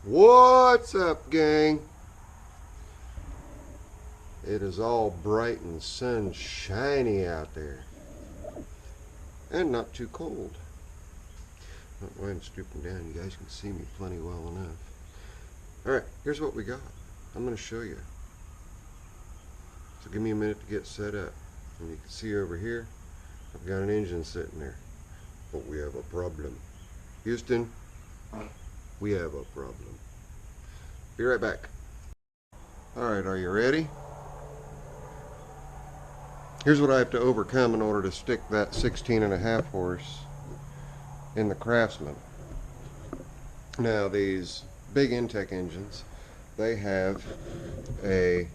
What's up, gang? It is all bright and sunshiny out there, and not too cold. Not why I'm stooping down. You guys can see me plenty well enough. Alright, here's what we got. I'm going to show you. So give me a minute to get set up. And you can see over here, I've got an engine sitting there. But we have a problem. Houston, we have a problem. Be right back. Alright, are you ready? Here's what I have to overcome in order to stick that 16.5 horse in the Craftsman. Now these big Intech engines, they have a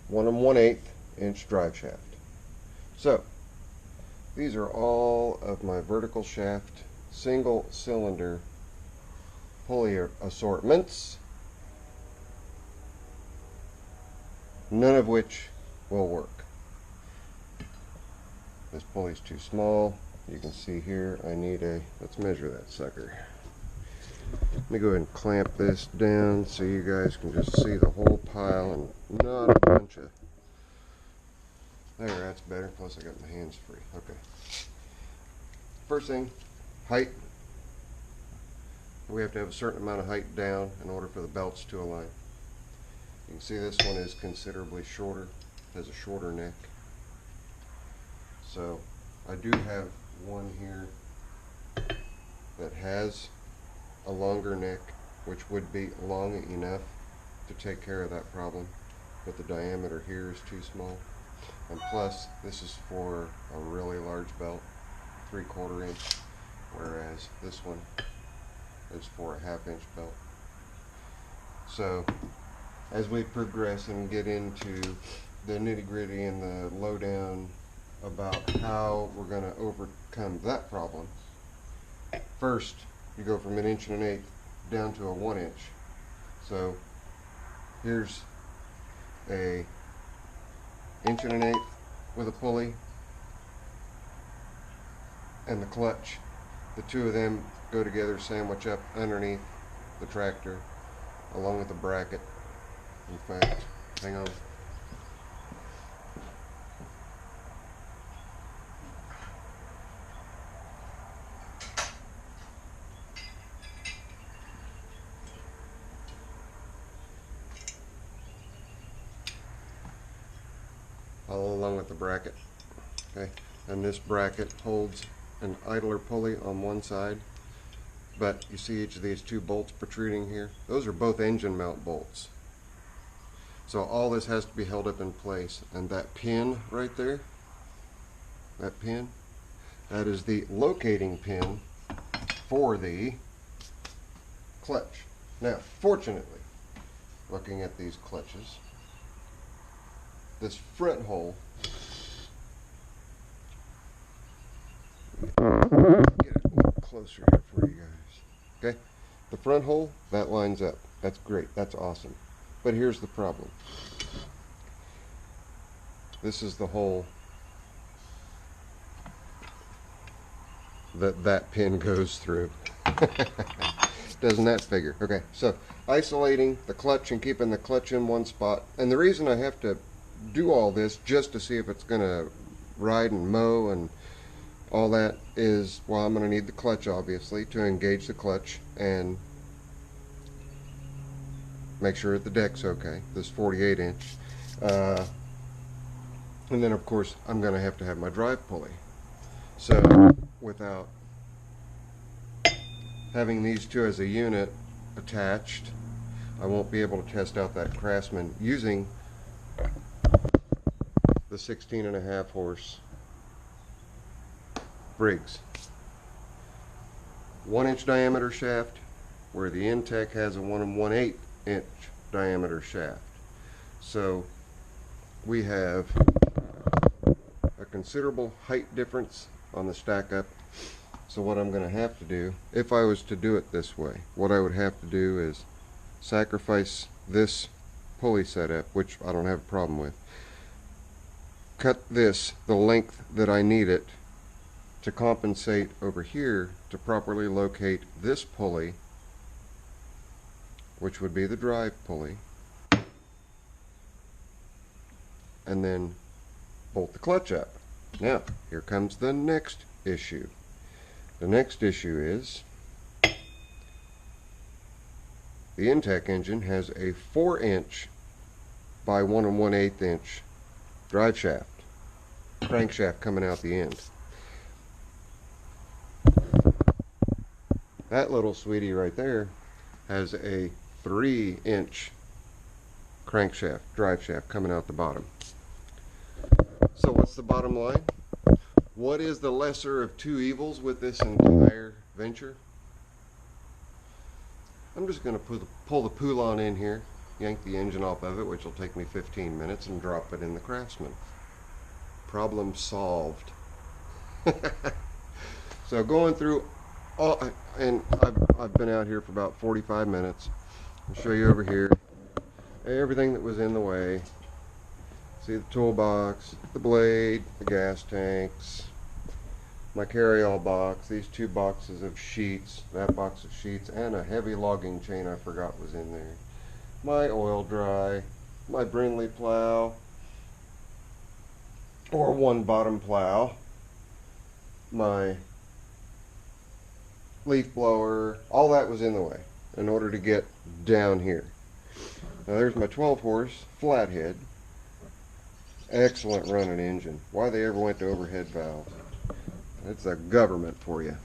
1 1/8 inch drive shaft. So these are all of my vertical shaft single cylinder pulley assortments, none of which will work. This pulley's too small. You can see here I need a, let's measure that sucker. Let me go ahead and clamp this down so you guys can just see the whole pile and not a bunch of, there, that's better, plus I got my hands free. Okay. First thing, height. We have to have a certain amount of height down in order for the belts to align. You can see this one is considerably shorter, has a shorter neck. So I do have one here that has a longer neck, which would be long enough to take care of that problem, but the diameter here is too small. And plus, this is for a really large belt, 3/4 inch, whereas this one is for a 1/2 inch belt. So as we progress and get into the nitty-gritty and the lowdown about how we're going to overcome that problem, first you go from 1 1/8 down to a 1 inch. So here's a 1 1/8 with a pulley and the clutch. The two of them go together, sandwich up underneath the tractor along with the bracket. In fact, hang on. All along with the bracket. Okay, and this bracket holds an idler pulley on one side, but you see each of these two bolts protruding here? Those are both engine mount bolts. So all this has to be held up in place, and that pin right there, that pin, that is the locating pin for the clutch. Now, fortunately, looking at these clutches, this front hole, get it a little closer here for you guys. Okay, the front hole, that lines up. That's great, that's awesome. But here's the problem. This is the hole that pin goes through. Doesn't that figure? Okay, so isolating the clutch and keeping the clutch in one spot. And the reason I have to do all this just to see if it's going to ride and mow and all that is, well, I'm going to need the clutch obviously to engage the clutch and make sure the deck's okay, this 48 inch. And then of course I'm going to have my drive pulley. So without having these two as a unit attached, I won't be able to test out that Craftsman using the 16.5 horse Briggs. 1 inch diameter shaft, where the Intech has a 1 1/8 inch diameter shaft. So we have a considerable height difference on the stack up. So what I'm going to have to do, if I was to do it this way, what I would have to do is sacrifice this pulley setup, which I don't have a problem with, cut this the length that I need it to compensate over here to properly locate this pulley which would be the drive pulley, and then bolt the clutch up. Now, here comes the next issue. The next issue is the Intech engine has a 4-inch by 1 1/8 inch drive shaft, crankshaft coming out the end. That little sweetie right there has a 3-inch crankshaft, drive shaft coming out the bottom. So what's the bottom line? What is the lesser of two evils with this entire venture? I'm just going to pull the Poulon in here, yank the engine off of it, which will take me 15 minutes, and drop it in the Craftsman. Problem solved. So going through all, and I've been out here for about 45 minutes. I'll show you over here everything that was in the way. See the toolbox, the blade, the gas tanks, my carry-all box, these 2 boxes of sheets, that box of sheets, and a heavy logging chain I forgot was in there. My oil dry, my Brindley plow, or 1 bottom plow, my leaf blower, all that was in the way in order to get down here. Now there's my 12 horse flathead. Excellent running engine. Why they ever went to overhead valves? It's a government for you.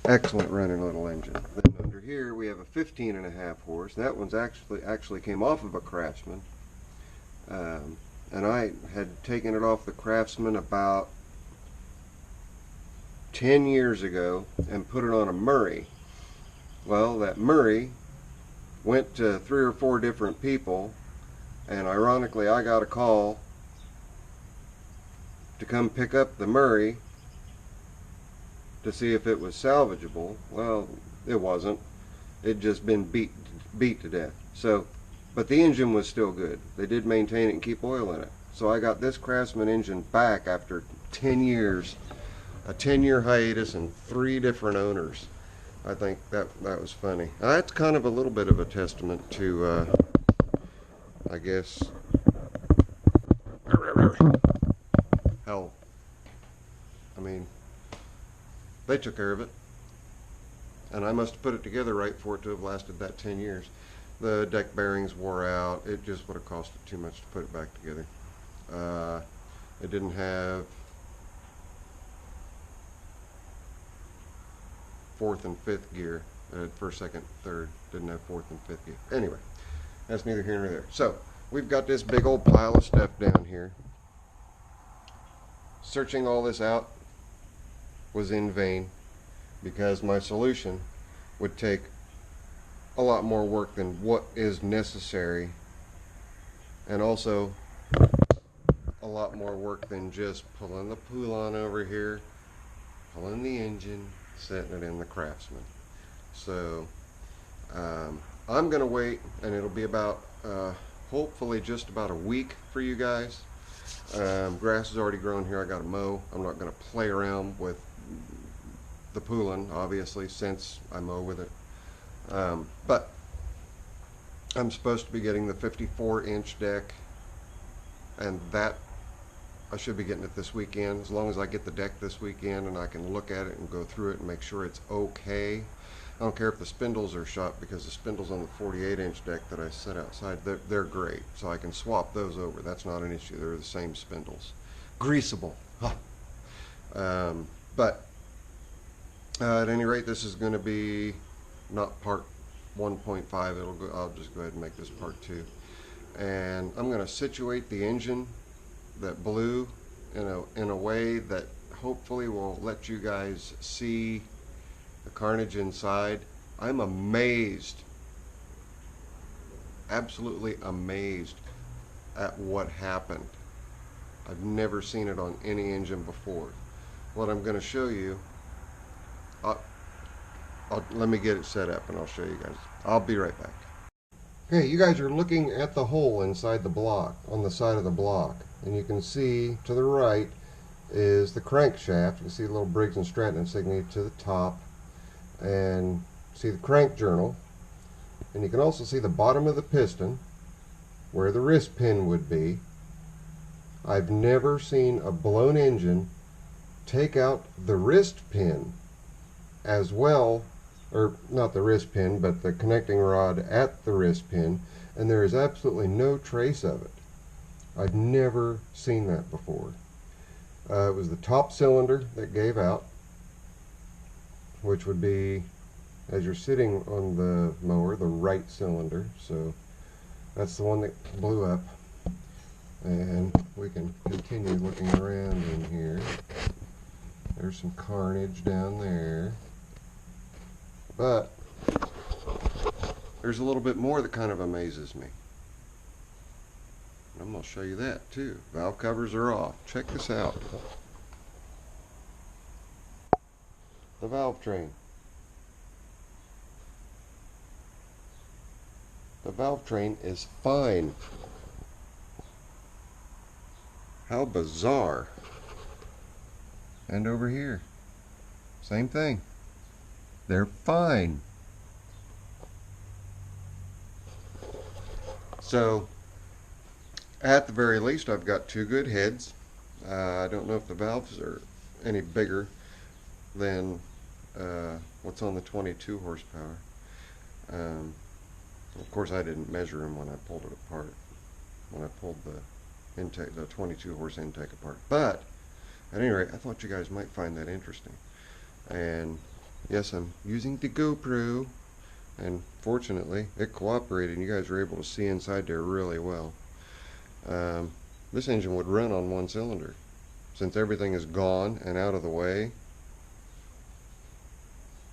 Excellent running little engine. Then under here we have a 15.5 horse. That one's actually came off of a Craftsman, and I had taken it off the Craftsman about 10 years ago and put it on a Murray. Well, that Murray went to 3 or 4 different people, and ironically I got a call to come pick up the Murray to see if it was salvageable. Well, it wasn't. It'd just been beat to death. So, but the engine was still good. They did maintain it and keep oil in it. So I got this Craftsman engine back after 10 years, a 10-year hiatus and 3 different owners. I think that was funny. That's kind of a little bit of a testament to, I guess, how, I mean, they took care of it, and I must have put it together right for it to have lasted that 10 years. The deck bearings wore out. It just would have costed too much to put it back together. It didn't have 4th and 5th gear. First, second, third. Didn't have 4th and 5th gear. Anyway, that's neither here nor there. So we've got this big old pile of stuff down here. Searching all this out was in vain, because my solution would take a lot more work than what is necessary, and also a lot more work than just pulling the Poulon over here, pulling the engine, setting it in the Craftsman. So I'm gonna wait, and it'll be about hopefully just about a week for you guys. Grass is already grown here. I got to mow. I'm not going to play around with the Poulon, obviously, since I mow with it. But I'm supposed to be getting the 54-inch deck, and that I should be getting it this weekend. As long as I get the deck this weekend and I can look at it and go through it and make sure it's okay. I don't care if the spindles are shot, because the spindles on the 48-inch deck that I set outside, they're great. So I can swap those over. That's not an issue. They're the same spindles. Greasable. Huh. But at any rate, this is going to be not part 1.5. I'll just go ahead and make this part 2. And I'm going to situate the engine that blew in a way that hopefully will let you guys see the carnage inside. I'm amazed, absolutely amazed at what happened. I've never seen it on any engine before. What I'm going to show you, let me get it set up and I'll show you guys. I'll be right back. Okay, you guys are looking at the hole inside the block, on the side of the block, and you can see to the right is the crankshaft. You can see the little Briggs and Stratton insignia to the top, and see the crank journal. And you can also see the bottom of the piston where the wrist pin would be. I've never seen a blown engine take out the wrist pin as well, or not the wrist pin, but the connecting rod at the wrist pin, and there is absolutely no trace of it. I've never seen that before. It was the top cylinder that gave out, which would be, as you're sitting on the mower, the right cylinder. So that's the one that blew up. And we can continue looking around in here. There's some carnage down there. But there's a little bit more that kind of amazes me. I'm going to show you that too. Valve covers are off. Check this out. The valve train. The valve train is fine. How bizarre. And over here, same thing. They're fine. So, at the very least, I've got two good heads. I don't know if the valves are any bigger than what's on the 22 horsepower. Of course, I didn't measure them when I pulled it apart, when I pulled the intake, the 22 horse intake apart. But at any rate, I thought you guys might find that interesting. And yes, I'm using the GoPro, and fortunately, it cooperated. You guys were able to see inside there really well. This engine would run on one cylinder. Since everything is gone and out of the way,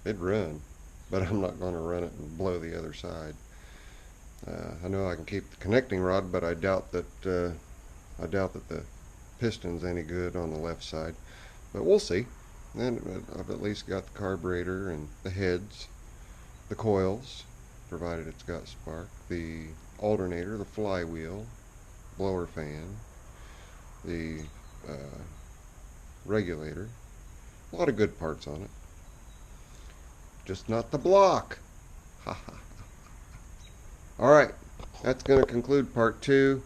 it'd run. But I'm not going to run it and blow the other side. I know I can keep the connecting rod, but I doubt that the piston's any good on the left side. But we'll see. And I've at least got the carburetor and the heads, the coils, provided it's got spark, the alternator, the flywheel, blower fan, the regulator. A lot of good parts on it. Just not the block. Alright, that's going to conclude part 2.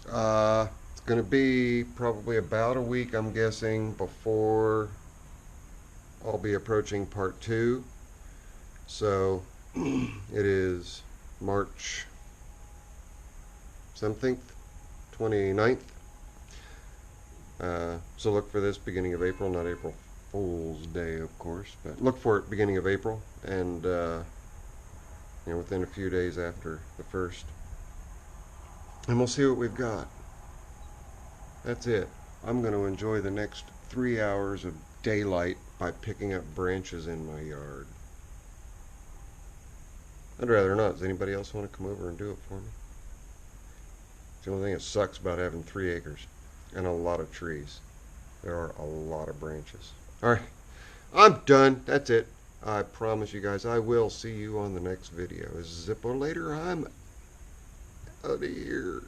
It's going to be probably about a week, I'm guessing, before I'll be approaching part 2. So it is March something, 29th. So look for this beginning of April, not April Fool's Day, of course, but look for it beginning of April, and within a few days after the 1st. And we'll see what we've got. That's it. I'm going to enjoy the next 3 hours of daylight by picking up branches in my yard. I'd rather not. Does anybody else want to come over and do it for me? It's the only thing that sucks about having 3 acres and a lot of trees. There are a lot of branches. Alright, I'm done. That's it. I promise you guys I will see you on the next video. Zippo later. I'm out of here.